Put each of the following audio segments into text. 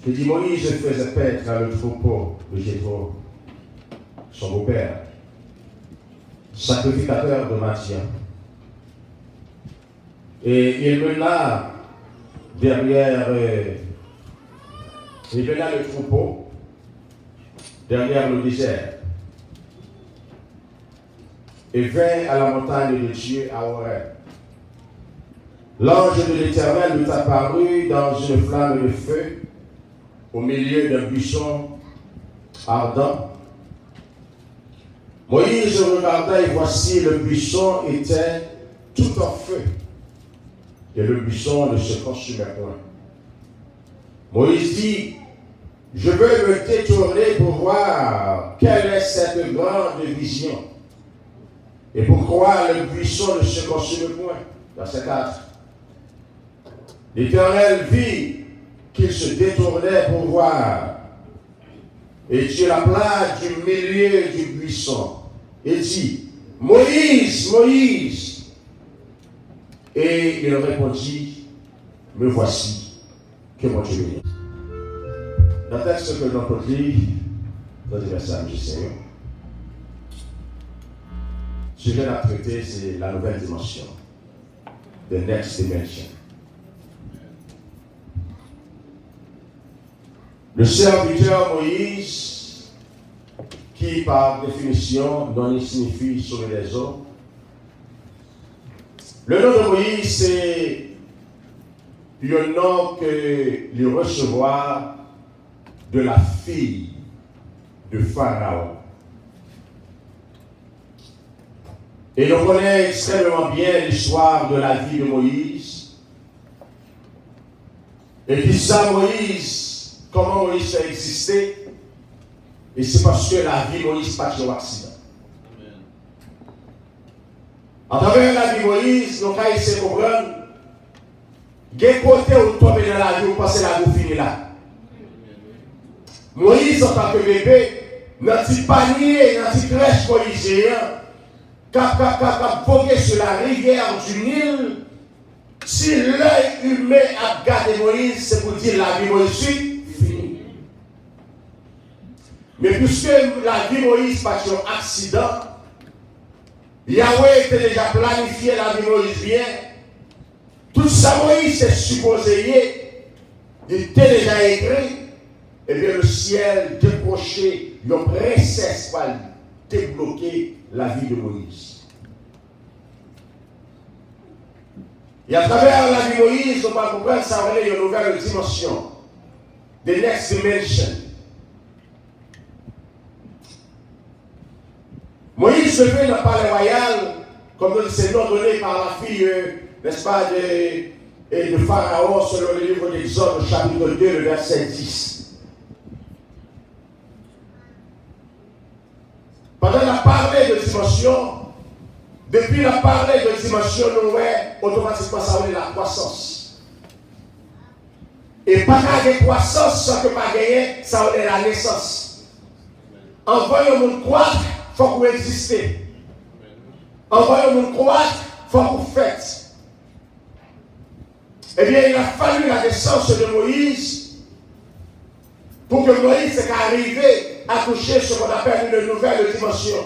Je dis, Moïse faisait paître le troupeau de Jéthro, son beau-père, sacrificateur de Madian. Et il mena derrière, il mena le troupeau derrière le désert et vint à la montagne de Dieu à Horeb. L'ange de l'Éternel lui apparut dans une flamme de feu au milieu d'un buisson ardent. Moïse regarda et voici le buisson était tout en feu et le buisson ne se consumait point. Moïse dit, je veux me détourner pour voir quelle est cette grande vision et pourquoi le buisson ne se consume point. Verset 4. L'Éternel vit qu'il se détournait pour voir. Et Dieu l'appela du milieu du buisson et dit, Moïse, Moïse. Et il répondit, me voici, que mon Dieu bénisse. Dans le texte que l'on peut lire, dans les versets du Seigneur, ce que j'ai à traiter, c'est la nouvelle dimension, the next dimension. Le serviteur Moïse, qui par définition non signifie sauver les eaux, le nom de Moïse, c'est le nom que lui recevoir de la fille de Pharaon. Et l'on connaît extrêmement bien l'histoire de la vie de Moïse. Et qui ça, Moïse, comment Moïse a existé? Et c'est parce que la vie de Moïse pas sur l'accident. À travers la vie de Moïse, nous avons essayé de comprendre. Quel côté où tombe dans la vie, où passer la vie finit là. Moïse, en tant que bébé, dans un petit panier, dans un petit crèche moïsien, cap vogué sur la rivière du Nil, si l'œil humain a gardé Moïse, c'est pour dire la vie de Moïse finie. Mais puisque la vie de Moïse pas sur un accident, Yahweh était déjà planifié la vie de Moïse bien. Tout ça, Moïse est supposé, il était déjà écrit, et bien le ciel décroché, une princesse pour débloquer la vie de Moïse. Et à travers la vie de Moïse, on va comprendre ça va une nouvelle dimension, the next dimension. Moïse se fait dans le palais royal, comme c'est nom donné par la fille, n'est-ce pas, de Pharaon, selon le livre d'Exode, chapitre 2, le verset 10. Pendant la parlée de dimension, depuis la parlée de dimension, nous voyons automatiquement ça va la croissance. Et pas de croissance sans que pas gagner, ça va la naissance. En voyant mon croître, il faut que vous existez. En voyant mon croître, il faut que vous faites. Eh bien, il a fallu la naissance de Moïse pour que Moïse ait arrivé à toucher ce qu'on appelle une nouvelle dimension.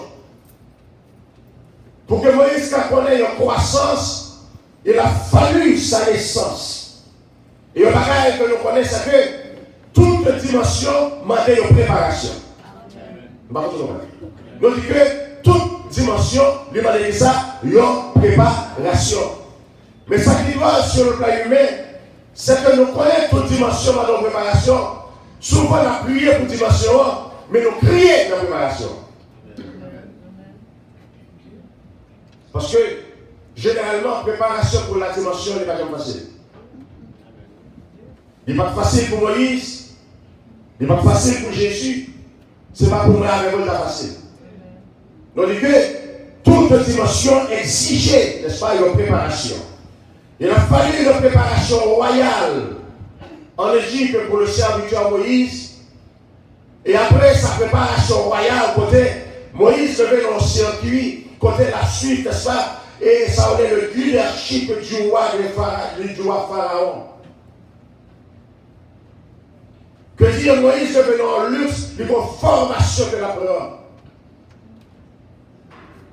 Pour que Moïse connaisse une croissance, il a fallu sa naissance. Et le bagage que nous connaissons, c'est que toute dimension demande une préparation. Nous disons que toute dimension demande ça une préparation. Mais ce qui va sur le plan humain, c'est que nous connaissons toute dimension dans notre préparation. Souvent, on a prié pour dimension, mais nous crions dans la préparation. Parce que, généralement, préparation pour la dimension n'est pas facile. Il n'est pas facile pour Moïse, il n'est pas facile pour Jésus, ce n'est pas pour moi avec la facile. Donc, dit que toute dimension exigeait, n'est-ce pas, une préparation. Il a fallu une préparation royale en Égypte pour le serviteur Moïse. Et après sa préparation royale, côté Moïse devait dans le circuit, côté la suite, n'est-ce pas? Et ça en est le leadership du roi Pharaon. Que dire Moïse devenait en luxe, il y a une formation que la prend.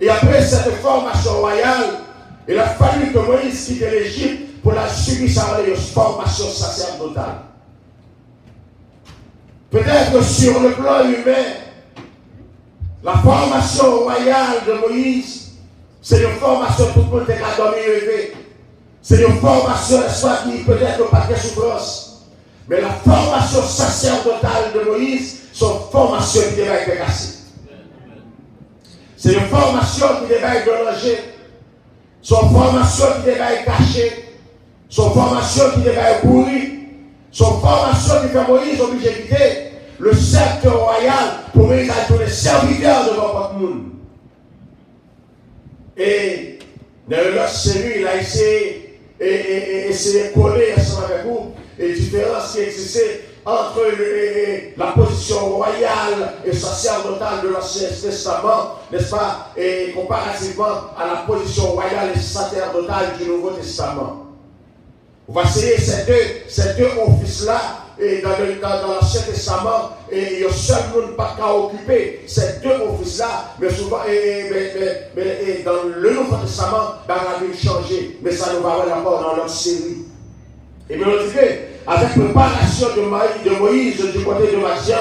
Et après cette formation royale, il a fallu que Moïse quitte l'Égypte pour la subir une formation sacerdotale. Peut-être sur le plan humain, la formation royale de Moïse, c'est une formation tout le monde est dormi élevé. C'est une formation, soit qui peut-être pas de souffrance. Mais la formation sacerdotale de Moïse, c'est une formation qui devait être cassée. C'est une formation qui devait être délogée. C'est une formation qui devait être cachée. C'est une formation qui devait être pourrie. C'est une formation qui fait Moïse obligé de quitter le sceptre royal pour Moïse à tous les serviteurs devant votre monde. Et dans l'autre série, il a essayé de coller ensemble avec vous les différences qui existaient entre la position royale et sacerdotale de l'Ancien Testament, n'est-ce pas, et comparativement à la position royale et sacerdotale du Nouveau Testament. On va essayer ces deux offices-là, et dans l'Ancien Testament, et il y a seul monde pas qu'à occuper ces deux offices-là, mais souvent, mais dans le Nouveau Testament, la vie changé, mais ça nous va voir encore dans l'autre série. Et bien, on dit que, avec préparation de Moïse du côté de Madian,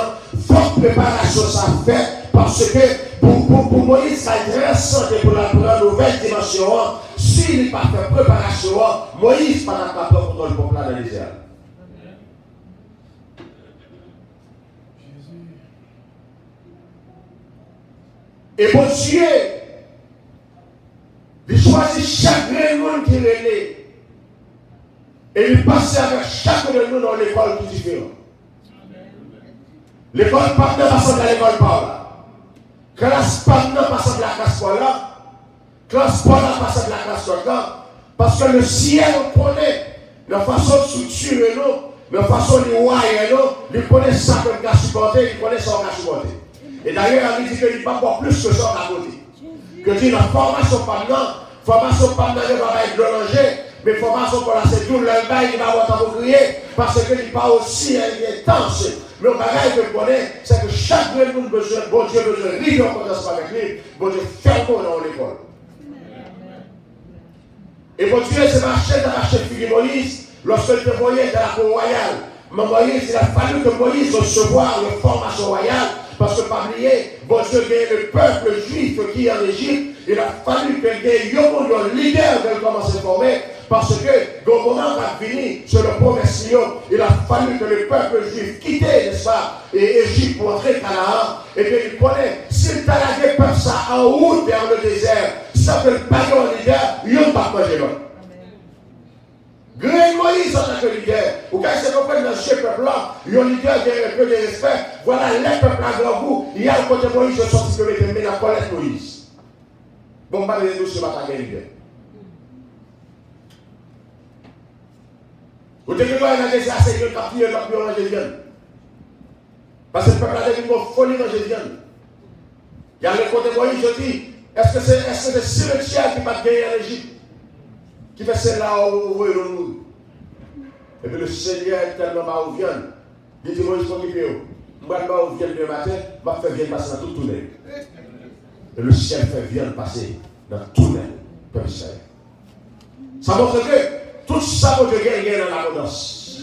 forte préparation ça fait, parce que pour Moïse, ça est très santé pour la nouvelle dimension. S'il n'est pas fait préparation, Moïse n'a pas capable contre le peuple dans le désert. Et bon Dieu, il choisit chaque monde qui relève. Et il passe avec chaque de nous dans l'école tout différent. L'école pas de façon de l'école par là. Classe pas de façon de la classe par là. Classe pas de façon de la classe par là. Parce que le ciel connaît la façon de structurer nous, la façon de noyer nous, il connaît ça comme cas supporté, il connaît ça comme cas supporté. Et d'ailleurs, il dit qu'il n'y a pas plus que ça à côté. Que dit la formation pas de formation pas de va être mélangée. Mais formation pour la c'est tout le bail, il va avoir temps pour crier, parce qu'il n'est pas aussi intense. Mais le bagage que je connais, c'est que chaque monde besoin, bon Dieu besoin de rire en commençant avec lui, bon Dieu ferme dans l'école. Et bon Dieu, c'est marché fille Moïse, lorsqu'il te voyait dans la cour royale. Mais Moïse, il a fallu que Moïse recevoir une formation royale, parce que pas oublier, bon Dieu, le peuple juif qui est en Égypte, il a fallu que le leader de commencer à former. Parce que, au moment où il a fini sur le prophète, il a fallu que le peuple juif quitte, n'est-ce pas, et Égypte pour entrer Canaan. Et puis il connaît, s'il t'a lâché le peuple ça en route vers le désert, ça peut pas être un leader, il ne va pas manger l'autre. Grand Moïse en tant que leader, ou quand il se comprend dans ce peuple-là, il y a un leader qui a un peu de respect. Voilà, les peuples à grand goût, il y a un côté Moïse, je sorti de mettre la colère Moïse. Bon, pas de nous sur ma leader. Vous devez voir un désir assez que le papier n'a plus manger viande. Parce que le peuple a devenu une folie manger viande. Il y a le côté Moïse, je dis, est-ce que c'est le cimetière qui va gagner en Égypte? Qui fait celle-là où il nous. Et puis le Seigneur est tellement bas où viande. Il dit Moïse, faut qu'il paye. Moi, je vais viande le matin, je vais faire viande passer dans tout tunnel. Et le ciel fait viande passer dans tout tunnel. Comme ça. Ça montre que tout ça, bon Dieu, gagne dans l'abondance.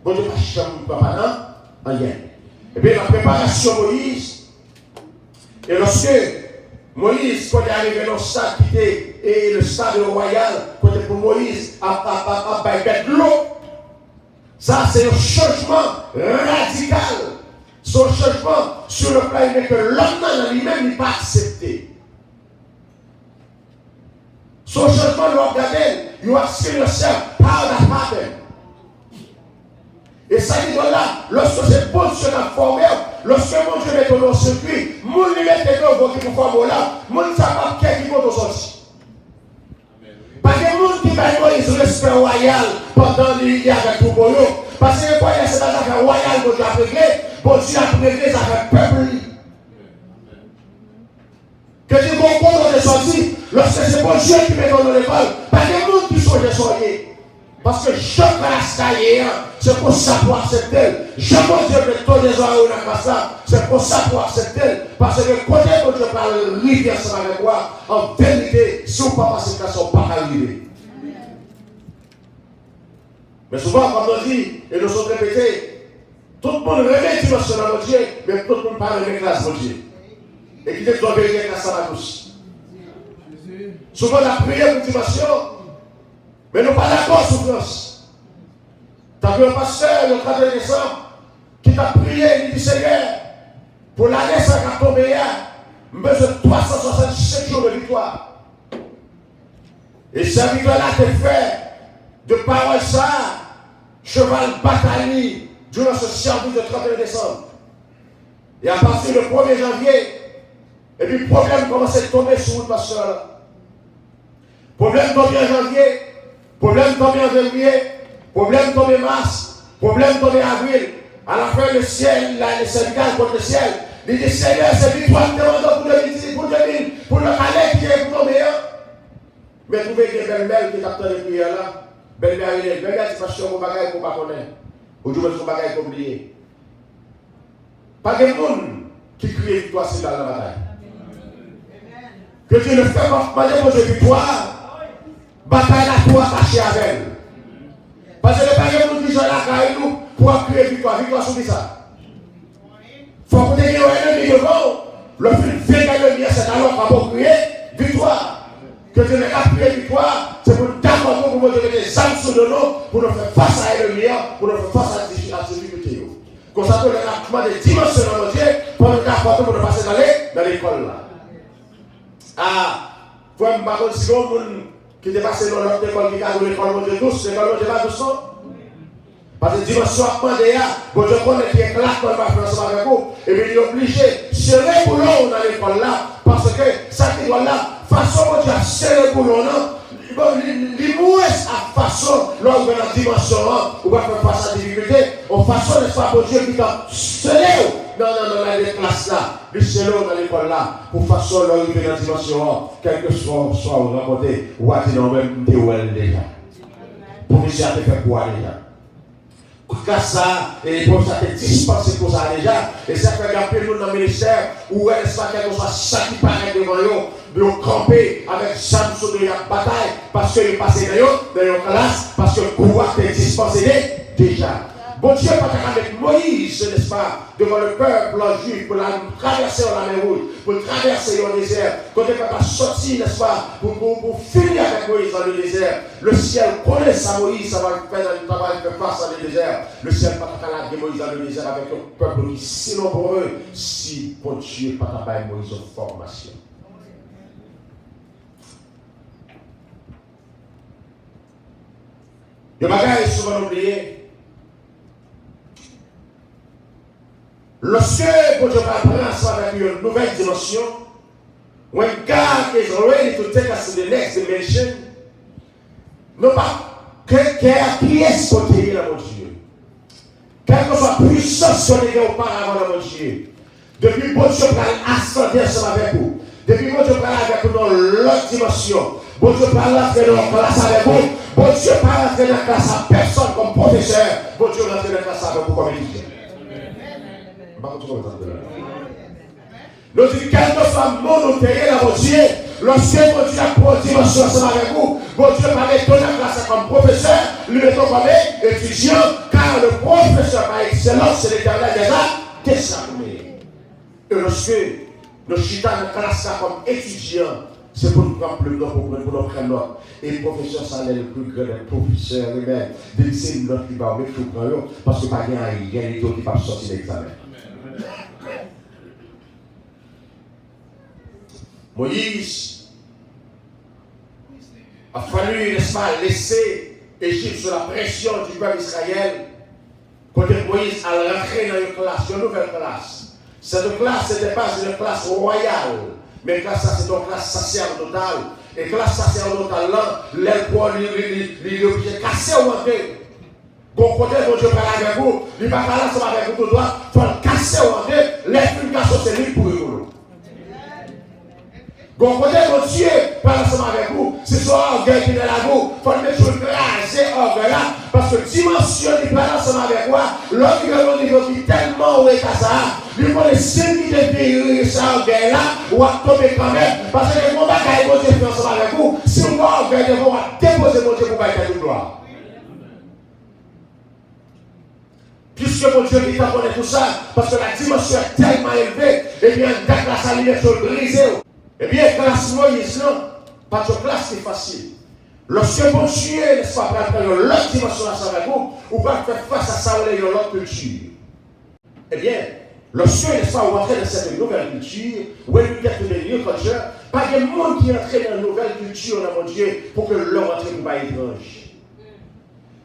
Bon Dieu, pas chambre, pas maintenant, rien. Et bien, la préparation Moïse, et lorsque Moïse, quand il est arrivé dans le stade qui était, et le stade royal, quand pour Moïse, à mettre l'eau, ça, c'est un changement radical. C'est un changement sur le plan que l'homme lui-même n'est pas accepté. Son changement doit regarder, you have seen yourself, how that happened. Et ça dit là, lorsque c'est bon Dieu a formé, lorsque mon Dieu met ton circuit, mon lui met ton qui pour former là, mon ne sait pas qui vont te sortir. Parce que le monde qui va avoir un respect royal pendant qu'il y a avec tout pour eux, parce que quoi, il y a cette affaire royale que tu as réglé, bon Dieu a réglé ça avec peuple. Que tu comprends de sortir, lorsque c'est bon Dieu qui met dans l'école, pas des gens qui sont soignés. Parce que chaque race taillée, c'est pour ça pour accepter. Je mon Dieu que tous les gens ont ça, c'est pour ça pour accepter. Parce que côté que Dieu parle, rivière ensemble avec moi, en vérité, si on ne pas passer ça, on ne pas arriver. Mais souvent, comme on dit, et nous sommes répétés, tout le monde remet dimension dans mon Dieu, mais tout le monde parle de classe mon Dieu. Et qui doit bénir grâce à tous. Souvent, la prière pour dimension, mais nous pas d'accord souffrance. T'as vu un pasteur le 31 décembre qui t'a prié, il dit Seigneur, pour l'année 50 besoin de 365 jours de victoire. Et cette victoire-là t'est faite de paroles ça, cheval bataille durant ce service de 31 décembre. Et à partir du 1er janvier, et puis le problème commence à tomber sur le pasteur là. Problème tombé en janvier, problème tombé en février, problème tombé en mars, problème tombé en avril. À la fin, le ciel, les syndicats contre le ciel, il dit Seigneur, c'est victoire demandant pour le palais qui est pour tomber. Mais trouvez que belle-mère qui est capteur de prière là, belle-mère, belle-mère, c'est pas sûr qu'on bagaille qu'on ne connaît. Aujourd'hui, c'est un bagaille qu'on oublie. Pas de monde qui crie victoire, c'est dans la bataille. Que Dieu le fait pour de victoire. Bataille à toi attaché avec elle. Parce que le Père nous dit, je la nous pour crier victoire. Victoire sur ça. Il faut que tu aies un ennemi devant. Le plus vieux ennemi, c'est alors qu'on va crier victoire. Que tu n'aies pas crié victoire, c'est pour d'accord pour nous donner des âmes sous de nous, pour nous faire face à l'ennemi, pour nous faire face à la difficulté. Comme ça, on a des dimensions dans notre Dieu, pour nous apporter pour nous passer dans l'école là. Ah, vous me parler si vous qui est passé dans notre école qui a joué l'école de tous, l'école de pas tous. Parce que dimanche soir, bon Dieu connaît qui est classe dans le France avec vous, et bien il est obligé de serrer le boulot dans l'école là, parce que ça qui doit là, façon dont tu as serré le boulot là, l'imouesse à façon, lors de la dimension là, on va faire face à la difficulté, en façon n'est-ce pas, bon Dieu qui t'a serré dans la classe là, du serré dans l'école là, pour façon d'arriver dans la dimension là, quel que soit au rencontré, ou à dire non même théorie déjà. Pour que ça te fait quoi déjà? Car ça, et pour ça te dispenser pour ça déjà, et ça fait gagner nous dans le ministère, où est-ce pas quelque chose ça qui paraît devant eux, de camper avec Samson de la bataille, parce qu'il est passé dans une classe, parce que le pouvoir te dispenser déjà. Bon Dieu, pas avec Moïse, n'est-ce pas, devant le peuple juif, pour traverser la mer Rouge, pour traverser le désert, quand il va sortir, n'est-ce pas, pour finir avec Moïse dans le désert. Le ciel connaît ça, Moïse, ça va le faire dans le travail, faire face à le désert. Le ciel pas de Moïse dans le désert avec un peuple qui est si nombreux, si bon Dieu, pas de Moïse en formation. Le bagage est souvent oublié. Lorsque Dieu va prendre ensemble avec une nouvelle dimension, when God is ready to take us to the next dimension, non pas qui est côté là, mon Dieu. Quelle que soit la puissance qu'on était auparavant, mon Dieu. Depuis bon Dieu va ascender ensemble avec vous. Depuis bon Dieu va avec nous dans l'autre dimension. Bon Dieu va rentrer dans la classe avec vous. Bon Dieu va rentrer dans la classe à personne comme professeur. Bon Dieu va rentrer dans la classe avec vous comme étudiant. Nous disons quelle que soit monothérie là, mon Dieu, lorsque mon Dieu a pour dimension ensemble avec vous, mon Dieu va mettre dans la classe comme professeur, lui mettons comme étudiant, car le professeur par excellence, c'est l'Éternel déjà décharné. Et lorsque nous chitons dans la classe comme étudiant, c'est pour nous prendre plus de pour nous prendre note. Et le professeur, ça est le plus grand des professeurs, lui-même, de lycée, notre qui va mettre tout le parce que pas rien d'autre qui va sortir de l'examen. Moïse a fallu, n'est-ce pas, laisser Égypte sous la pression du peuple d'Israël. Quand Moïse a rentré dans une classe, une nouvelle classe. Cette classe n'était pas une classe royale, mais une classe, c'est une classe sacerdotale. Et classe sacerdotale, là, les objets cassés au manqué. Bon côté, mon Dieu parle avec vous, il ne va pas là, ça va avec vous tout droit, il faut le casser au manqué, les purifications, c'est lui pour vous. Quand vous êtes Dieu, par ensemble avec vous, c'est son orgueil qui est là vous. Il faut mettre sur le raser orgueil là, parce que dimension n'est pas ensemble avec moi. L'orgueil au niveau qui est tellement où est à ça. Il faut les signes de périr ça orgueil là, ou à tomber quand même. Parce que les combats qui vont Dieu fait ensemble avec vous, si on va orgueil, ils vont déposer mon Dieu pour pas être de gloire. Puisque mon Dieu dit qu'on connaît tout ça, parce que la dimension est tellement élevée, et bien, dès que la salinette est brisée, eh bien, classe Moïse, non, pas de classe, c'est facile. Lorsque mon Dieu, n'est-ce pas, prendre l'autre dimension avec vous, ou pas faire face à ça, ou l'autre culture. Eh bien, lorsque, n'est-ce pas, vous entrez dans cette nouvelle culture, ou vous êtes de new culture, pas de monde qui entre dans une nouvelle culture, dans mon Dieu, pour que l'homme entre pour pas étrange.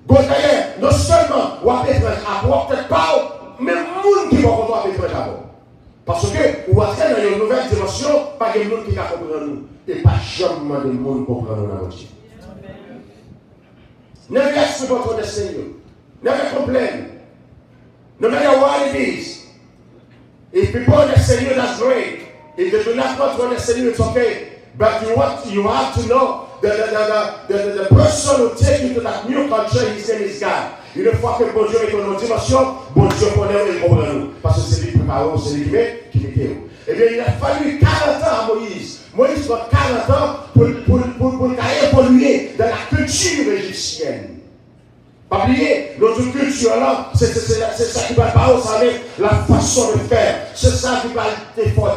Bon, d'ailleurs, non seulement, vous avez étrange à vous, peut-être pas, mais le monde qui va avoir étrange à vous. Parce que, vous entrez dans une nouvelle dimension, pas de monde qui va comprendre nous. Et pas jamais de monde qui comprend nous dans votre Dieu. Never ask about what they say you. Never complain. No matter what it is. If people understand you, that's great. If they do not want to understand you, it's okay. But you have to know the person who take you to that new country, his name is God. Une fois que bon Dieu met dans nos dimensions, bon Dieu connaît et comprend nous. Parce que c'est lui qui prépare, c'est lui qui met. Eh bien, il a fallu 40 ans à Moïse. Moïse doit 40 ans pour évoluer dans la culture égyptienne. Pas oublier, notre culture là, c'est ça qui va pas, vous savez, la façon de faire. C'est ça qui va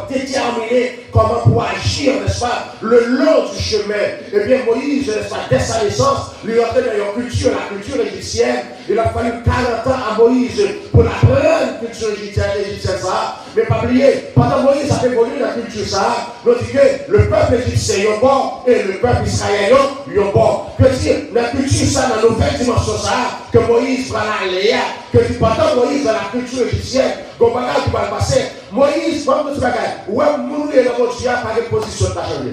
déterminer comment pour agir, n'est-ce pas, le long du chemin. Eh bien, Moïse, n'est-ce pas, dès sa naissance, lui entrer dans une culture, la culture égyptienne. Il a fallu 40 ans à Moïse pour la grande culture égyptienne, ça. Mais pas oublier, pendant Moïse a évolué la culture, ça. On dit que le peuple égyptien est bon et le peuple israélien est bon. Que dire, la culture, ça, dans nos nouvelle dimension, ça. Que Moïse va aller, que pendant Moïse dans la culture égyptienne, qu'on va qui va passer. Moïse, comme tu vas gagner, ouais, nous et le Dieu par des positions d'argent.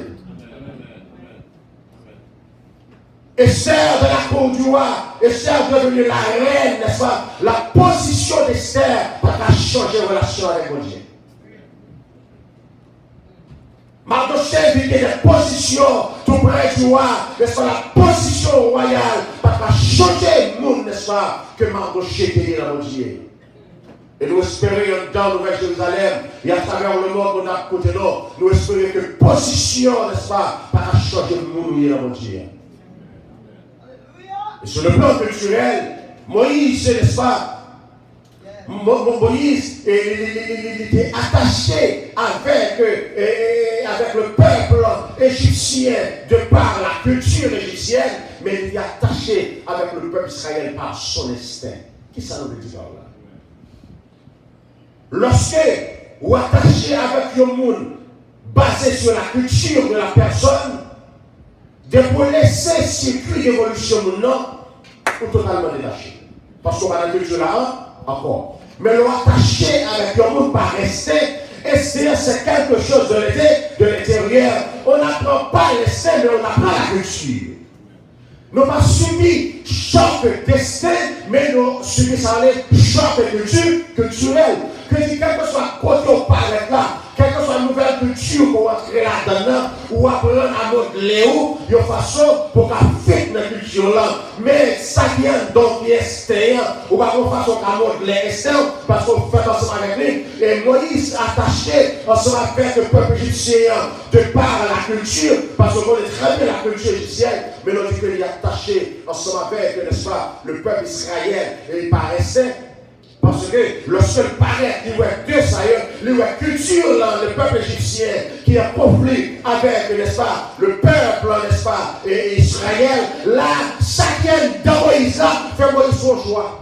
Esther de la cour du roi, Esther devenue la reine, n'est-ce pas? La position d'Esther va changer de relation avec mon Dieu. Mardochée vit des positions tout près du roi, n'est-ce pas? La position royale va changer le monde, n'est-ce pas? Que Mardochée était dans mon Dieu. Et nous espérons dans le Nouvelle Jérusalem, et à travers le monde, on a côté nord, nous espérons que position, n'est-ce pas? Va changer le monde dans mon Dieu. Et sur le plan culturel, Moïse, n'est-ce pas? Moïse il était attaché avec le peuple égyptien de par la culture égyptienne, mais il était attaché avec le peuple israélien par son instinct. Qui ça nous dit par là? Lorsque vous attachez avec le monde basé sur la culture de la personne, de vous laisser circuit d'évolution non, ou totalement détaché. Parce qu'on va dans la culture là, encore. Mais l'attacher avec le monde par rester, et c'est quelque chose de l'intérieur. On n'apprend pas l'instinct, mais on apprend la culture. Nous n'avons pas subi choc destin, mais nous subissons choc culturel. Que quel que soit côté au palais là, quelle que soit une nouvelle culture pour entrer là-dedans, ou apprendre à modeler de façon pour qu'elle fait dans la culture là. Mais ça vient donc l'extérieur, ou pas de façon qu'elle modeler l'extérieur, parce qu'on fait ensemble avec lui. Et Moïse attaché ensemble avec le peuple égyptien de par la culture, parce qu'on connaît très bien la culture égyptienne, mais on dit qu'il est attaché ensemble avec, n'est-ce pas, le peuple israélien, et il paraissait. Parce que le seul paraît qui voit que ça, il voit culture là, le peuple égyptien qui a conflit avec, n'est-ce pas, le peuple, n'est-ce pas, et Israël, là, chacun dans Moïse fait Moïse son choix.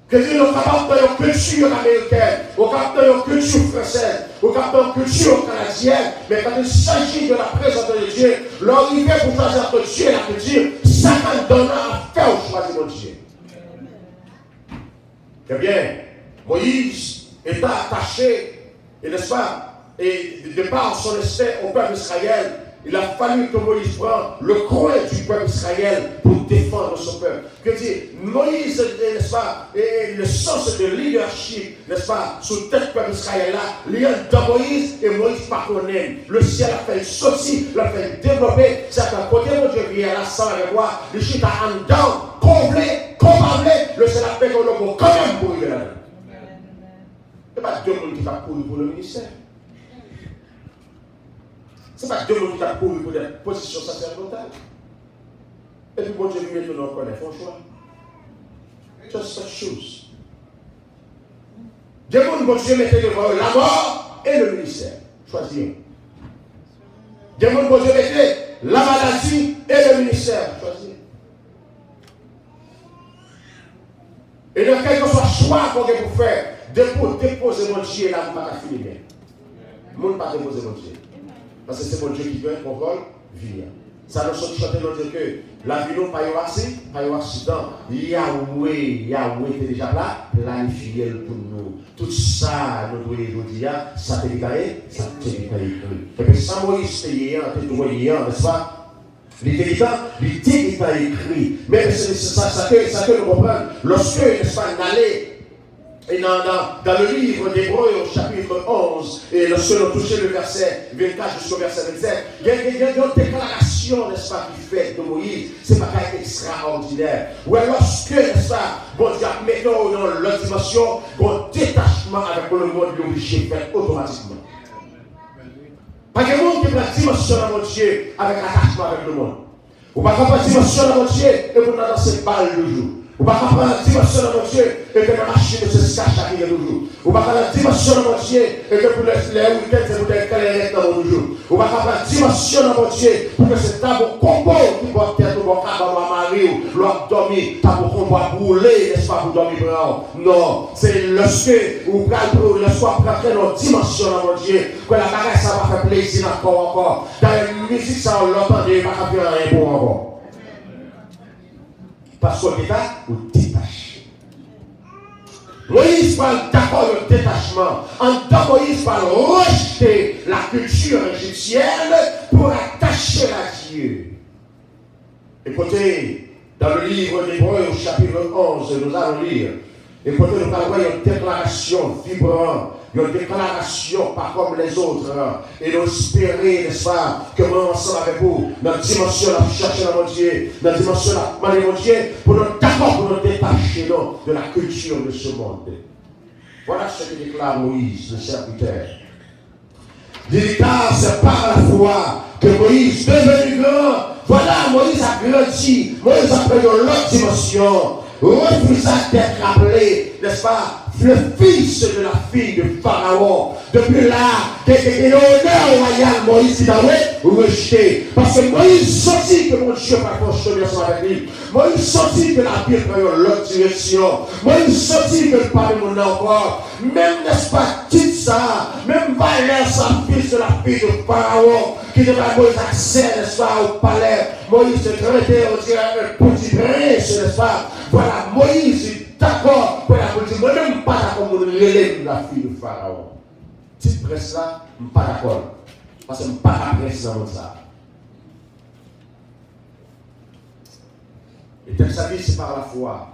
Que dit nous capables de une culture américaine, nous capables de une culture française, nous capables de une culture canadienne, mais quand il s'agit de la présence de Dieu, l'arrivée pour choisir entre Dieu et la culture, ça m'a donné à faire au choix de Dieu. Eh bien, Moïse était attaché, et n'est-ce pas, et de par son instinct au peuple israélien, il a fallu que Moïse prenne le coin du peuple Israël pour défendre son peuple. Que dit Moïse, n'est-ce pas, et le sens de leadership, n'est-ce pas, sous tête peuple Israël là, lien dans Moïse et Moïse par connaît. Le ciel a fait sortir, l'a fait développer, c'est un côté mon Dieu vient là sans avec moi, le chute à en dedans, complet, le ciel a fait qu'on le quand même pour y aller. Ce n'est pas deux mondes qui t'a couru pour le ministère. Ce n'est pas deux mondes qui t'a couru pour la position sacerdotale. Et puis, bon Dieu, maintenant, on connaît, faut choix. Just such shoes. Deux mondes, bon Dieu, mettez devant la mort et le ministère. Choisir. Deux mondes, bon Dieu, mettez la maladie et le ministère. Choisir. Et dans quel que soit le choix qu'on peut faire, déposer mon Dieu là, vous ne pouvez pas finir bien. Vous ne pouvez pas déposer mon Dieu. Parce que c'est mon Dieu qui veut qu'on vole, vient. Ça nous sommes chantés dans dire que la vie nous pas eu accident. Yahweh était déjà là, planifié pour nous. Tout ça, nous devons dire, ça t'est déclaré, ça t'est déclaré. Et puis sans Moïse, t'es droyant, n'est-ce pas? Il était écrit. Mais c'est ça que nous comprenons. Lorsque, n'est-ce pas, d'aller et dans le livre d'Hébreux, au chapitre 11, et lorsque nous touchons le verset 24 jusqu'au verset 27, il y a une déclaration, n'est-ce pas, qui fait de Moïse, c'est pas extraordinaire. Ou alors, lorsque, n'est-ce pas, bon Dieu, mettons dans l'autre dimension, un détachement avec le monde, l'obligé fait automatiquement. Pas de monde qui prend la dimension de mon Dieu avec attachement avec le monde. Ou pas prendre la dimension de mon Dieu et vous n'avez dansé balle le jour. Ou pas prendre la dimension de mon Dieu et que la machine de se cache à le jour. Ou pas prendre la dimension de mon Dieu et que pour les week-ends, c'est pour les calés dans le jour. Ou pas prendre la dimension de mon Dieu pour que c'est un combo qui va être au cabane à Marie ou l'homme dormir, t'as pour combat brûler, n'est-ce pas, pour dormir blanc. Non, c'est lorsque vous prenez le soir pour entrer dans la dimension de mon Dieu que la bagaille ça va faire plaisir encore. Dans la musique, ça on l'entend, il ne va pas faire rien pour encore. Parce qu'on est là, on détache. Moïse parle d'accord le détachement. En temps, Moïse parle rejeter la culture égyptienne pour attacher à Dieu. Écoutez, dans le livre d'Hébreux, au chapitre 11, nous allons lire. Écoutez, nous allons voir une déclaration vibrante. Une déclaration pas comme les autres. Et nous espérer, n'est-ce pas, que nous ensemble avec vous, dans la dimension de chercher mon Dieu, dans la dimension de mon Dieu, pour nous d'accord, pour nous détacher de la culture de ce monde. Voilà ce que déclare Moïse, le serviteur. Il dit, car c'est par la foi que Moïse est devenu grand. Voilà, Moïse a grandi. Moïse a pris une autre dimension. Refusa d'être appelé, n'est-ce pas, le fils de la fille de Pharaon. Depuis là, l'honneur royal, Moïse est rejeté. Parce que Moïse sentit que mon Dieu n'a pas fonctionné avec lui. Moïse sentit que la Bible prend l'autre direction. Moïse sentit que le pas de mon encore. Même, n'est-ce pas, dit ça, même Valère, sa fils de la fille de Pharaon, qui devait Moïse accès, n'est-ce pas, au palais. Moïse se traitait, on dirait, un petit prince, n'est-ce pas. Voilà, Moïse est d'accord pour la politique. Moi, je ne suis pas d'accord pour l'élève de la fille de Pharaon. Petite presse là, je ne suis pas d'accord. Parce que je ne suis pas d'accord dans ça. Et comme ça dit, c'est par la foi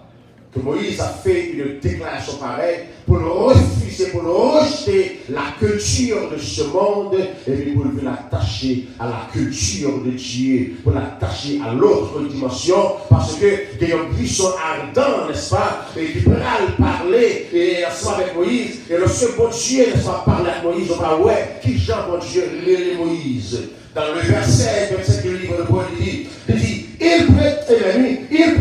que Moïse a fait une déclaration pareille pour le refuser, pour le rejeter la culture de ce monde et puis pour l'attacher à la culture de Dieu, pour l'attacher à l'autre dimension parce que il y a un buisson ardent, n'est-ce pas, et qui peut parler et ensemble avec Moïse et le second Dieu, n'est-ce pas, parler avec Moïse, on va ouais, qui Jean, mon Dieu, les Moïse. Dans le verset 27 du livre de Paul, il dit, il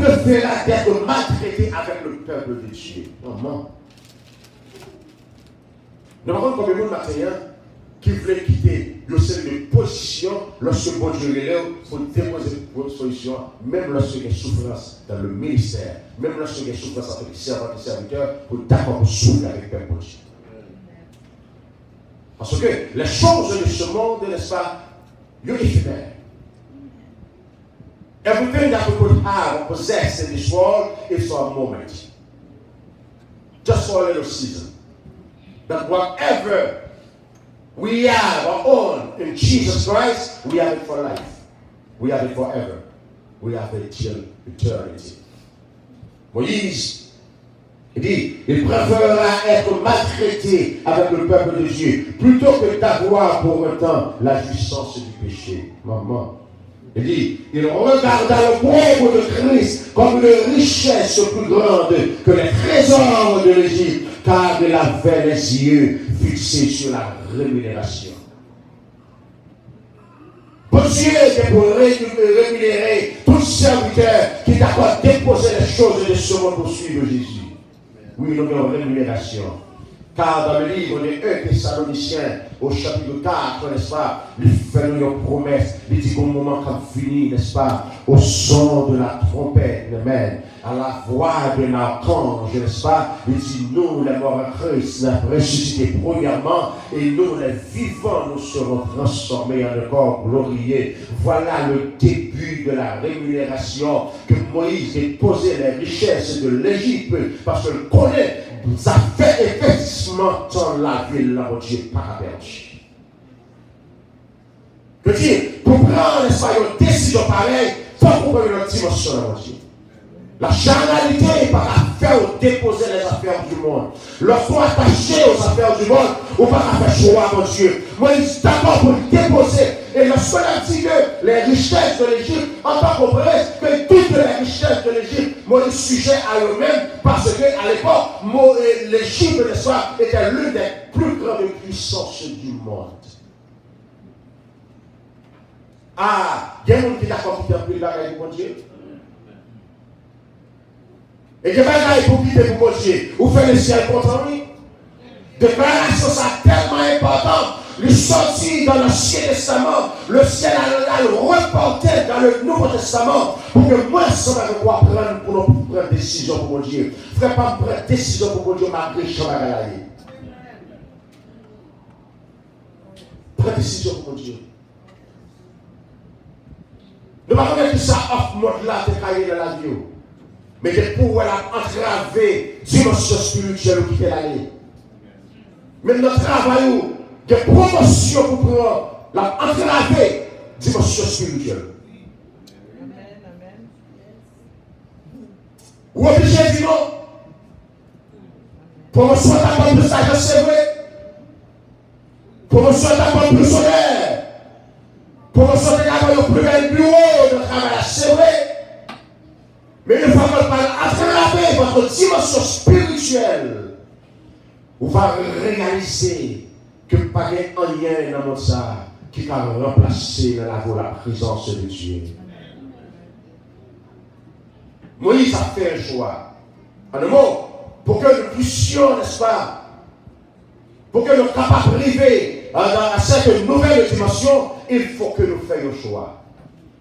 préféra d'être maltraité avec le peuple de Dieu. Maman. Nous avons combien de monde maintenant qui voulait quitter le sein de position lorsque bon Dieu est là pour déposer votre solution, même lorsqu'il y a souffrance dans le ministère, même lorsqu'il y a souffrance avec les servants et serviteurs, pour d'accord pour souffrir avec le peuple de Dieu. Parce que les choses de ce monde, n'est-ce pas, you're ephemeral. Everything that we could have or possess in this world is for a moment. Just for a little season. That whatever we have our own in Jesus Christ, we have it for life. We have it forever. We have it till eternity. Moïse, il dit, il préférera être maltraité avec le peuple de Dieu plutôt que d'avoir pour autant la jouissance du péché. Maman. Il dit, il regarda le pauvre de Christ comme une richesse plus grande que les trésors de l'Égypte, car il avait les yeux fixés sur la rémunération. Bon Dieu est pour rémunérer tout serviteur qui d'accord déposer les choses de ce monde pour suivre Jésus. Oui, nous avons une rémunération. Car dans le livre de 1 Thessaloniciens, au chapitre 4, n'est-ce pas, il fait nous une promesse, il dit qu'au moment qu'on finit, n'est-ce pas, au son de la trompette, amen, à la voix d'un archange, n'est-ce pas, il dit nous, les morts en Christ, ressuscités premièrement, et nous, les vivants, nous serons transformés en un corps glorieux. Voilà le début de la rémunération que Moïse déposait les richesses de l'Égypte, parce qu'il connaît. Ça fait effectivement dans la ville, là, mon Dieu, par la perche. Je veux dire, pour prendre une décision pareille, il faut qu'on prenne une dimension, là, mon Dieu. La charnalité n'est pas à faire ou déposer les affaires du monde. Lorsqu'on est attaché aux affaires du monde, on va faire choix, mon Dieu. Moi, je suis d'accord pour le déposer. Et lorsqu'on a dit que les richesses de l'Égypte, en tant qu'on presse, que toutes les richesses de l'Égypte, moi, je suis sujet à eux-mêmes, parce qu'à l'époque, l'Égypte, n'est-ce pas, était l'une des plus grandes puissances du monde. Ah, il y a un monde qui est d'accord pour faire plus de bagaille pour mon Dieu. Et que bagaille pour quitter pour mon Dieu, ou faire le ciel contre lui. Déclaration, ça tellement important. Le sorti dans l'Ancien Testament, le ciel a le reporté dans le Nouveau Testament pour que moi, ça va quoi prendre pour nous prendre décision pour mon Dieu. Frère, pas prendre décision pour mon Dieu, malgré Chamagalaye. Prends décision pour mon Dieu. Ne pas remettre tout ça off mode là, t'es caillé dans la vie. Mais de pouvoir entraver dimension spirituelle qui fait l'aller. Même notre travail, de promotion pour prendre la entraver dimension spirituelle. Ou obligé de dire non. Promotion d'abord plus sagesse, c'est vrai. Promotion d'abord plus solaire. Promotion d'abord plus bel bureau de travail, c'est vrai. Mais une fois qu'on parle attraver votre dimension spirituelle, vous allez réaliser que pas de rien dans notre ça qui va remplacer la présence de Dieu. Moïse a fait un choix. En un mot, pour que nous puissions, n'est-ce pas, pour que nous soyons capables d'arriver à cette nouvelle dimension, il faut que nous fassions un choix.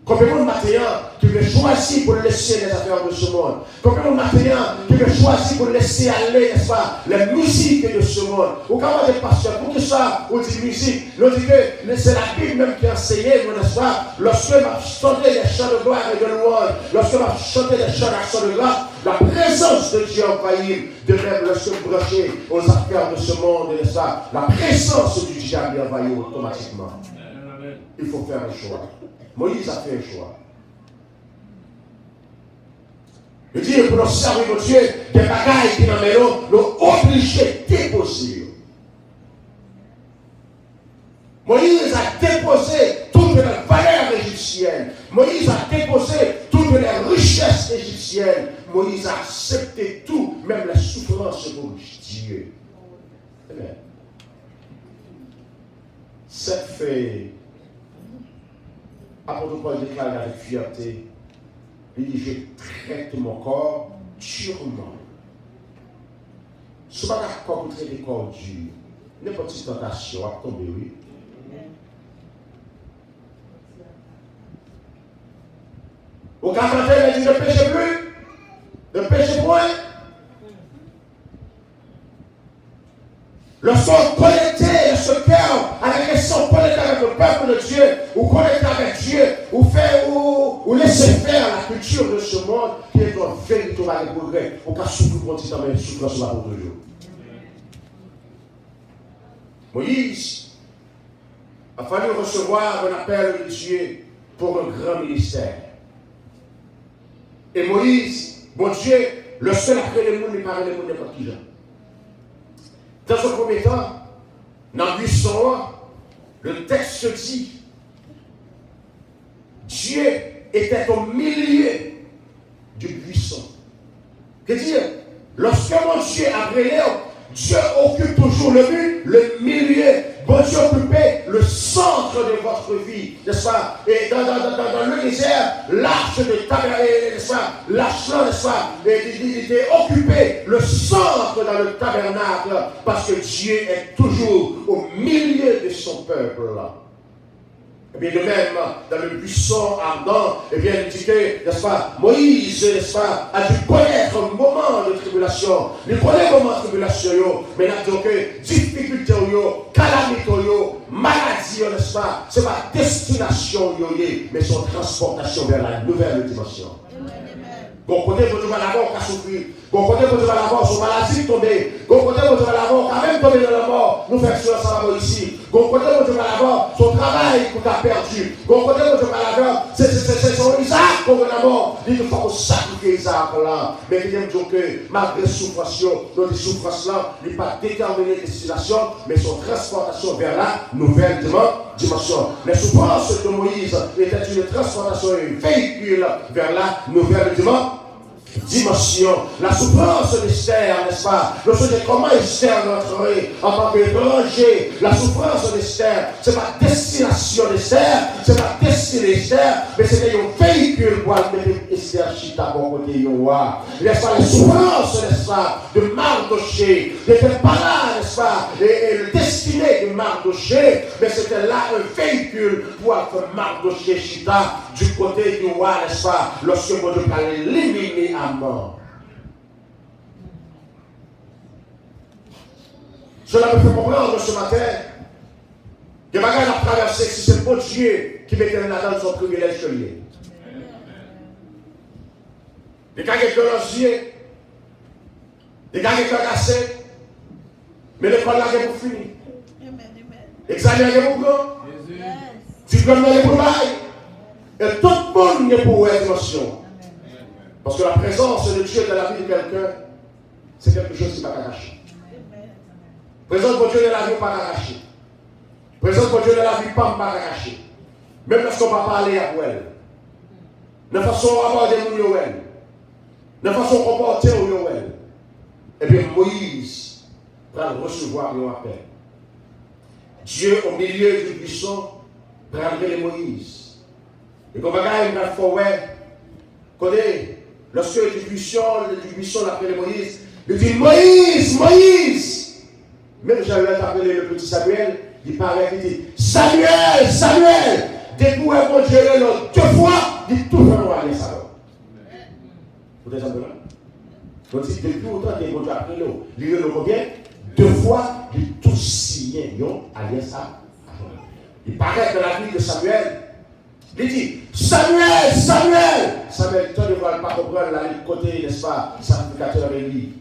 Combien de maintenant tu veux choisir pour laisser les affaires de ce monde? Combien de maintenant tu veux choisir pour laisser aller, n'est-ce pas, les musiques de ce monde? Ou comment des pasteurs, pour que ça, on dit musique, on dit que c'est la Bible même qui a enseigné, n'est-ce pas? Lorsque m'a chanté les chants de gloire et de louange, lorsque m'a chanté les chants d'action de grâce, la présence de Dieu envahit. De même, lorsque branché aux affaires de ce monde, n'est-ce pas? La présence du diable envahit automatiquement. Il faut faire un choix. Moïse a fait un choix. Il dit, pour nous servir de Dieu, des bagailles qui nous obligés de déposer. Moïse a déposé toutes les valeurs égyptiennes. Moïse a déposé toutes les richesses égyptiennes. Moïse a accepté tout, même la souffrance pour Dieu. Amen. Cette fait. Apôtre Paul déclare avec fierté, il dit, je traite mon corps durement. Ce n'est pas un corps pour traiter le corps dur. N'importe quelle tentation à tomber, oui. Au quarantaine, il dit, ne péchez plus, ne péchez point. Le son connecté, ce cœur, avec le son connecté avec le peuple de Dieu, ou connecté avec Dieu, ou laisser faire la culture de ce monde qui est un véritable progrès, ou qu'à souffrir continuellement, souffrir sur la route toujours. Moïse a fallu recevoir un appel de Dieu pour un grand ministère. Et Moïse, bon Dieu, le seul après les mondes, il parlait les mondes n'importe qui. Dans un premier temps, dans le buisson, le texte dit, Dieu était au milieu du buisson. Que dire, lorsque mon Dieu a brûlé, Dieu occupe toujours le milieu. Bon Dieu occupait le centre de votre vie, n'est-ce pas? Et dans le désert, l'arche de tabernacle, n'est-ce pas? L'arche, n'est-ce pas? Il était occupé le centre dans le tabernacle, parce que Dieu est toujours au milieu de son peuple. Et bien de même, dans le buisson ardent, et bien il dit que, n'est-ce pas, Moïse, n'est-ce pas, a dû connaître un moment de tribulation. Il connaît un moment de tribulation, mais il a dit que difficulté, calamité, maladie, n'est-ce pas, c'est pas destination, mais son transportation vers la nouvelle dimension. Bon côté, vous devez l'avoir qu'à souffrir. Bon côté, vous devez l'avoir son maladie tombée. Bon côté, vous devez l'avoir quand même tombé dans la mort. Nous faisons sur ensemble ici. Bon côté, vous devez l'avoir son travail qu'on a perdu. Bon côté, vous devez l'avoir, c'est son Isaac qu'on a mort. Il faut qu'on sacrifie Isaac là. Mais il dit que malgré souffrance, notre souffrance là, il n'est pas déterminé destination, mais son transportation vers la nouvelle dimension. Les souffrances de Moïse étaient une transportation, un véhicule vers la nouvelle dimension. La souffrance d'Esther, n'est-ce pas? Le sujet comment Esther rentrer en tant qu'étranger. La souffrance d'Esther, c'est pas destination d'Esther, c'est pas destinée d'Esther, mais c'était un véhicule pour mettre Esther Chita pour côté Yoa. N'est-ce pas? Les souffrances, n'est-ce pas, de Mardoché, n'était pas là, n'est-ce pas? Et le destiné de Mardoché, mais c'était là un véhicule pour faire Mardoché Chita du côté du roi, n'est-ce pas? Lorsque mon Dieu allait l'éliminer à mort. Cela me fait comprendre ce matin que Bagay a traversé, si c'est bon Dieu qui mettait là dans son privilège que lui. Des cas qui ont les yeux, des cas qui ont cassé, mais l'école là est pour finir. Examiner est pour grand. Tu dois aller pour bail. Et tout le monde est pour émotion. Parce que la présence de Dieu dans la vie de quelqu'un, c'est quelque chose qui ne va pas cacher. Présence de Dieu dans la vie, pas cacher. Présence de Dieu dans la vie, pas cacher. Même lorsqu'on ne va pas parler à elle. De façon à aborder nous, de façon à comporter nous, et bien Moïse va recevoir un appel. Dieu au milieu du buisson prendrait les Moïse. Et comme il va faire, lorsque du buisson l'appelle Moïse, il dit Moïse, Moïse. Même j'avais appelé le petit Samuel, il parlait, il dit Samuel, Samuel. Depuis où est mon Dieu deux fois, il dit tout le monde aller ça. Vous êtes là? Donc si depuis autant que mon Dieu a appelé il dit combien? Deux fois, il tout signé, alliance ça. Il paraît que la vie de Samuel, il dit Samuel, Samuel. Samuel, toi ne vas pas comprendre la côté, n'est-ce pas, sacrificateur Élie.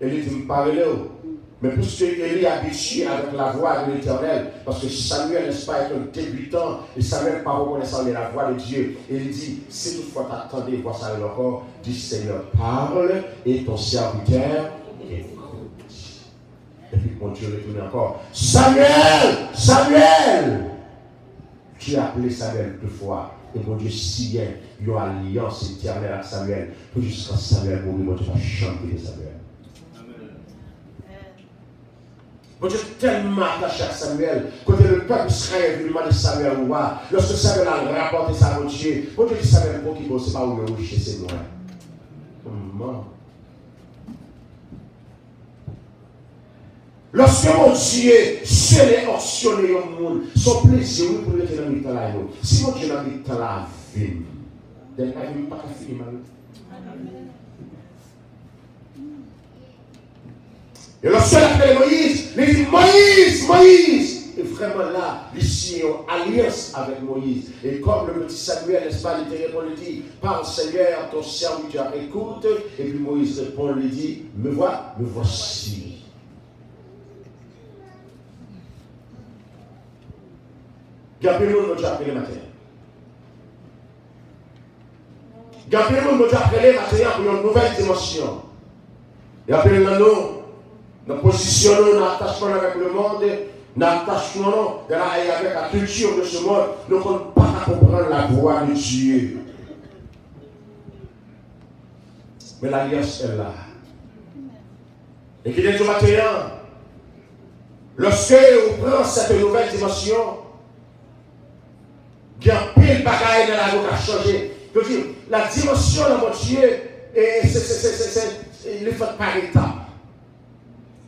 Élie dit, me parle là. Mais puisque Élie a habitué avec la voix de l'Éternel, parce que Samuel, n'est-ce pas, est un débutant, et Samuel pas reconnaissant la voix de Dieu, et il dit, si toutefois t'attendais, vois ça encore, dit Seigneur, parle, et ton serviteur écoute. Et puis mon Dieu retourne encore, Samuel, Samuel. Dieu a appelé Samuel deux fois, et mon Dieu signait une alliance éternelle avec Samuel, pour jusqu'à Samuel mourir, mon Dieu va chanter de Samuel. Mon Dieu est tellement attaché à Samuel, quand le peuple Israël lui demande Samuel où va, lorsque Samuel a rapporté ça à mon Dieu, dit Samuel, pour qui c'est pas où il est, c'est moi. Comment? Lorsque mon Dieu seul est optionné au monde, son plaisir, oui, pour le tenir dans le temps là. Si mon Dieu n'a pas le temps là, vie, il n'y a pas de finir mal. Et lorsque il appelle Moïse, il dit Moïse, Moïse. Et vraiment là, il signe une alliance avec Moïse. Et comme le petit Samuel, n'est-ce pas, il te répond, il dit parle Seigneur, ton serviteur écoute. Et puis Moïse répond, il dit me voici. Il y a plus de monde qui appelle le matin. Il y a plus de monde qui appelle le matin pour une nouvelle dimension. Il y a plus de monde nous positionnons, nous attachons avec le monde, nous attachons avec la culture de ce monde. Nous ne pouvons pas comprendre la voix de Dieu. Mais l'alliance est là. Et qu'il est du matin, lorsque vous prenez cette nouvelle dimension, il y a un pile de bagaille dans la route à changer. Je veux dire, la dimension de mon Dieu, il est fait par étapes.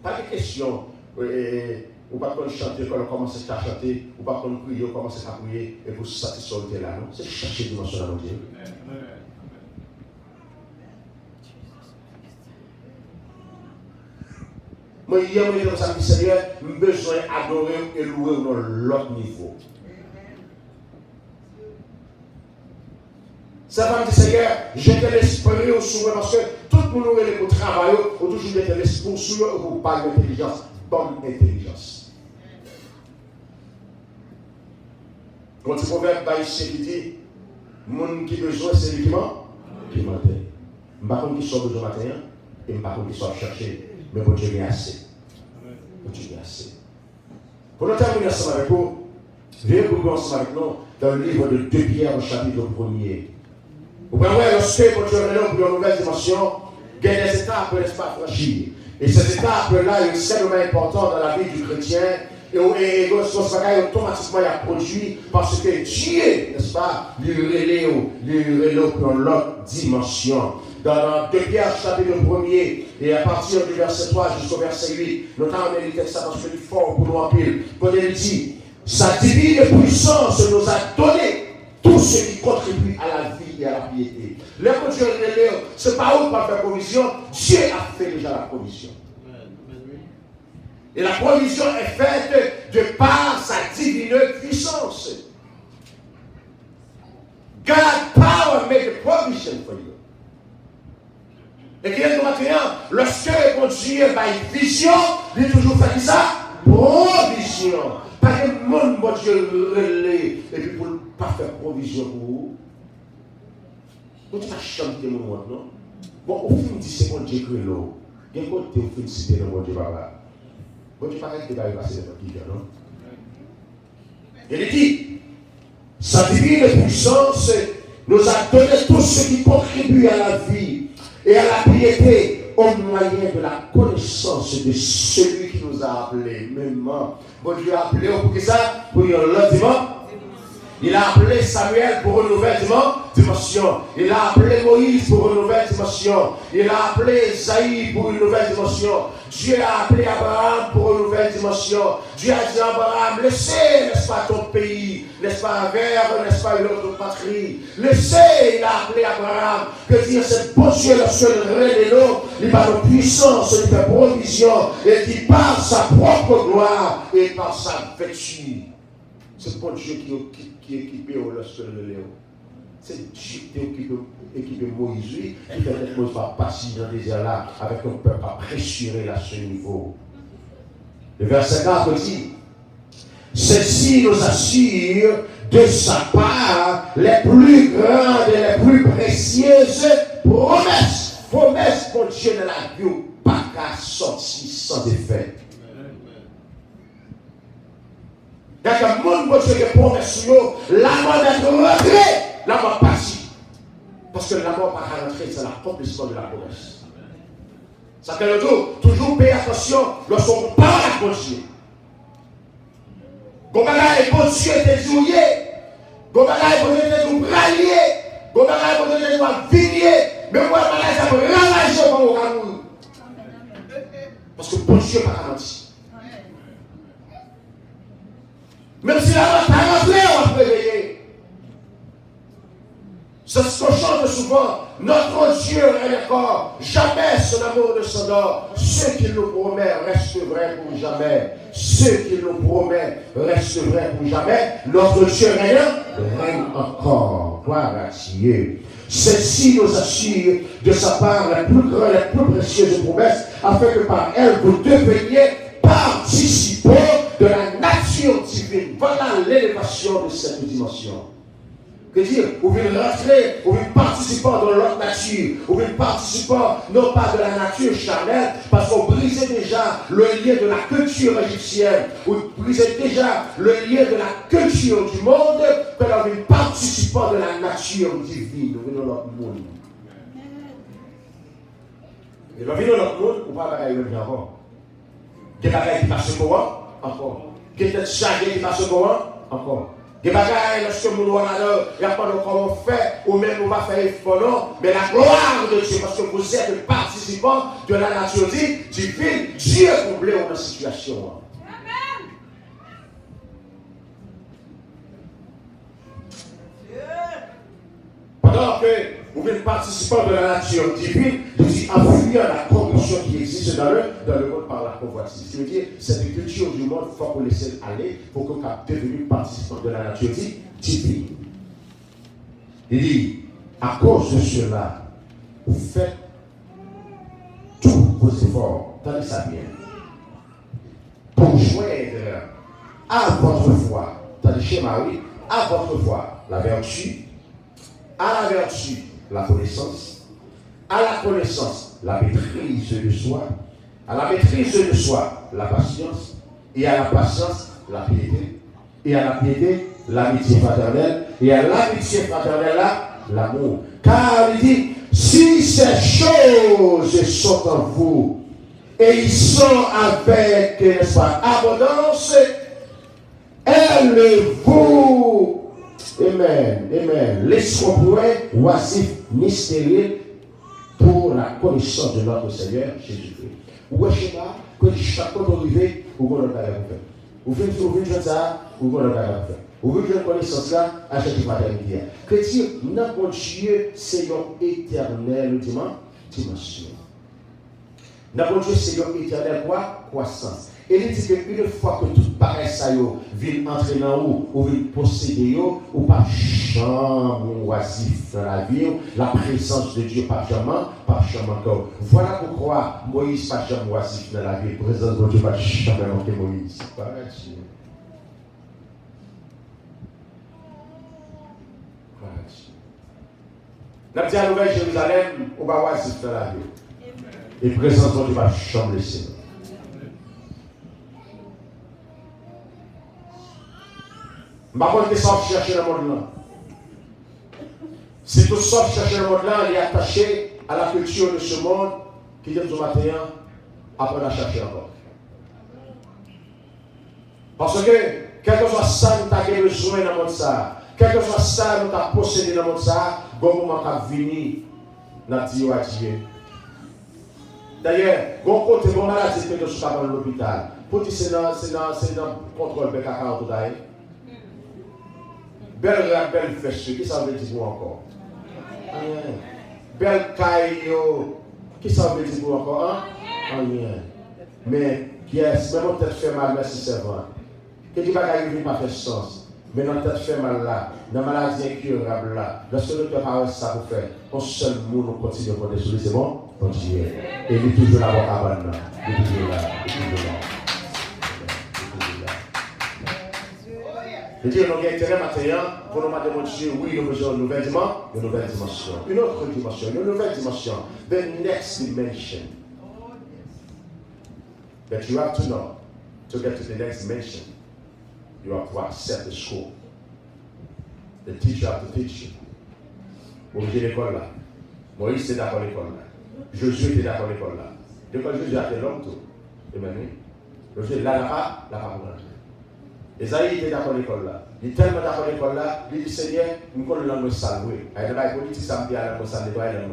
Pas de question. Ou pas qu'on chante, quand on commence à chanter, ou pas qu'on prie, on commence à prier, et vous satisfaire là, non? C'est chercher la dimension de mon Dieu. Moi, hier, je me suis dit, Seigneur, j'ai besoin d'adorer et louer dans l'autre niveau. Ça va me dire, Seigneur, j'étais l'esprit au souverain parce que tout le monde est pour travailler, ou toujours j'étais l'esprit souverain pour parler d'intelligence, bonne intelligence. Quand tu proverbe ici qui dit, monde qui a besoin, c'est lui qui ment. Je ne sais pas qui soit besoin matin, et je ne sais pas qui soit cherché. Mais bon Dieu est assez. Bon Dieu est assez. Pour nous terminer ensemble avec vous, veuillez vous ensemble avec nous dans le livre de 2 Pierre au chapitre 1er. Vous voyez, lorsque bon Dieu est là pour une nouvelle dimension, il y a des étapes, n'est-ce pas, franchir. Et ces étapes-là, sont extrêmement importantes dans la vie du chrétien. Et ce bagage automatiquement a produit parce que Dieu, n'est-ce pas, lui relève pour l'autre dimension. Dans 2 Pierre chapitre 1er, et à partir du verset 3 jusqu'au verset 8, notamment les textes parce que c'est fort pour nous en pile. Quand il dit, sa divine puissance nous a donné tout ce qui contribue à la vie et à la piété. Le Dieu relève, ce n'est pas où pour faire provision, Dieu a fait déjà la provision. Et la provision est faite de par sa divine puissance. God power made the provision for you. Et qu'il est maintenant, lorsque mon Dieu a une vision, il a toujours fait ça, provision. Pas de monde, mon Dieu, relève, et puis pour ne pas faire provision pour vous. Vous ne pouvez pas chanter mon monde, non? Bon, au fin de c'est mon Dieu que l'eau. Il y a un côté au fin de citer le mon Dieu, papa. Bon Dieu, pareil, il va y passer dans le qui, non? Il dit, sa divine puissance nous a donné tout ce qui contribue à la vie et à la piété au moyen de la connaissance de celui qui nous a appelés. Même, bon Dieu a appelé pour qui ça? Pour l'autre dimanche. Il a appelé Samuel pour une nouvelle dimension. Il a appelé Moïse pour une nouvelle dimension. Il a appelé Isaïe pour une nouvelle dimension. Dieu a appelé Abraham pour une nouvelle dimension. Dieu a dit à Abraham, laissez, n'est-ce pas, ton pays, n'est-ce pas, vers, n'est-ce pas, une autre patrie. Laissez, il a appelé Abraham, que dire, c'est bon Dieu, le seul rêve de l'eau, il va de puissance, il fait provision, et qui par sa propre gloire et par sa vertu. C'est bon Dieu qui est équipé au seul léon. C'est Dieu qui est équipé Moïse, qui fait que Moïse va passer dans le désert là, avec un peuple à pressurer à ce niveau. Le verset 4 dit, ceci nous assure de sa part les plus grandes et les plus précieuses promesses. Promesses pour Dieu de la vie, pas qu'à sortir sans effet. Il y a un monde qui a promesse sur nous, la mort d'être rentrée, la mort partie. Parce que la mort pas rentrée, c'est l'accomplissement de la promesse. Ça fait le tour, toujours payer attention lorsqu'on parle à Dieu. Gomara est bon Dieu déjouillé, Gomara est bon Dieu déjouillé, Gomara est bon Dieu déjouillé, mais moi, ça me ravager comme au Cameroun. Parce que bon Dieu pas garanti. Même si la mort t'a rentré, on va se réveiller. C'est ce qu'on chante souvent. Notre Dieu est encore. Jamais son amour ne s'endort. Ce qu'il nous promet reste vrai pour jamais. Ce qu'il nous promet reste vrai pour jamais. Notre Dieu règne encore. Gloire à Dieu. Celle-ci nous assure de sa part les plus grandes, les plus précieuses promesses, afin que par elle vous deveniez participants de la nature divine voilà l'élévation de cette dimension. Que dire, vous voulez rentrer, vous voulez participer dans l'autre nature, vous voulez participer non pas de la nature charnelle, parce qu'on brisait déjà le lien de la culture égyptienne, vous brisez déjà le lien de la culture du monde, que l'on veut participer de la nature divine, nous venons dans notre monde. Et l'on vient dans notre monde, on va pas y encore. Des bagailles qui passent au courant, encore. Des têtes chargées qui passent au courant, encore. Des bagailles, lorsque nous voyons, il n'y a pas de comment on fait, ou même on va faire effort, non, mais la gloire de Dieu, parce que vous êtes participants de la nature divine, Dieu comblé dans la situation. Amen. Pendant que vous êtes participants de la nature divine, vous dites en fuyant la corruption qui existe dans le monde par la convoitise. Ce qui veut dire, cette culture du monde, il faut qu'on laisse aller pour qu'on soit devenu participant de la nature divine. Il dit, à cause de cela, vous faites tous vos efforts, tenez ça bien, pour joindre à votre foi, tenez chez Marie, à votre foi, la vertu, à la vertu, la connaissance, à la connaissance, la maîtrise de soi, à la maîtrise de soi, la patience, et à la patience, la piété, et à la piété, l'amitié fraternelle, et à l'amitié fraternelle, l'amour. Car il dit, si ces choses sont en vous, et ils sont avec, n'est-ce pas, abondance, elles vous, amen, amen, laisseront oisif ni stérile pour la connaissance de notre Seigneur Jésus-Christ. Ou je ne sais pas, que chaque fois qu'on arrive, vous pouvez le faire. Vous faites ça, vous pouvez le faire. Vous voulez une connaissance là, achetez maternité. Chrétien, notre Dieu, c'est une éternelle dimension. Notre Dieu, c'est une éternelle quoi? Croissance. Et il dit qu'une fois que tout pareil ça vient entrer dans vous, ou vient posséder vous, ou pas chambre oisif dans la vie, la présence de Dieu pas jamais encore. Voilà pourquoi Moïse pas jamais oisif dans la vie, la présence de Dieu pas jamais manqué Moïse. Dans la Nouvelle Jérusalem, on va oisif dans la vie. Et la présence de Dieu va jamais laisser. Par contre, tu sors chercher le monde là. Si tu sors chercher le monde là, il est attaché à la culture de ce monde qui vient du matin, après on a cherché encore. Parce que, quel que soit ça, nous avons besoin dans le monde ça, quel que soit ça, nous avons possédé dans le monde ça, bon moment qui venir dans Dieu à Dieu. D'ailleurs, bon côté, bon maladie que tu sois dans l'hôpital. Pour dire c'est dans le contrôle de caca tout d'ailleurs. Belle fesse, qui ça veut dire pour encore? Belle caillou, qui ça veut dire pour encore? Rien. Mais qui est, même notre tête fait mal, merci servant. Que tu vas arriver pas faire sens. Mais notre tête fait mal là, dans la maladie incurable là, lorsque nous ne pas ça pour faire, on seul mot nous continue à compter sur lui, c'est bon? Continue. Et il est toujours là, il est toujours là, il est toujours là. Je dis, nous avons intérêt maintenant pour nous démontrer, oui, nous avons une nouvelle dimension. Une autre dimension, une nouvelle dimension. The next dimension. But you have to know, to get to the next dimension, you have to accept the school. The teacher have to teach you. Vous avez l'école là. Moïse était d'accord à l'école là. Josué était d'accord à l'école là. L'école Josué a été longue tout. Et maintenant, Josué là, là, pas pour rentrer. Esaïe était d'accord à l'école là. Il est tellement d'accord à l'école là, il dit Seigneur, nous connaissons la langue saluée. Il y a des politiques qui sont la langue saluée, il y a des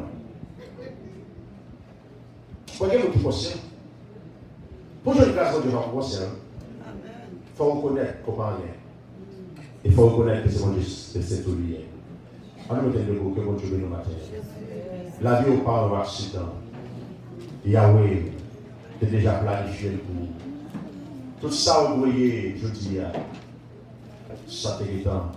pourquoi est-ce que vous conscient? Pour jouer une classe de gens conscients, il faut reconnaître qu'on parle. Il faut reconnaître que c'est mon Dieu, c'est tout lié. On nous dit que mon Dieu nous matin. La vie au parle accident. Yahweh est déjà planifié pour. Tout ça, vous voyez, je dis, ça t'est étant.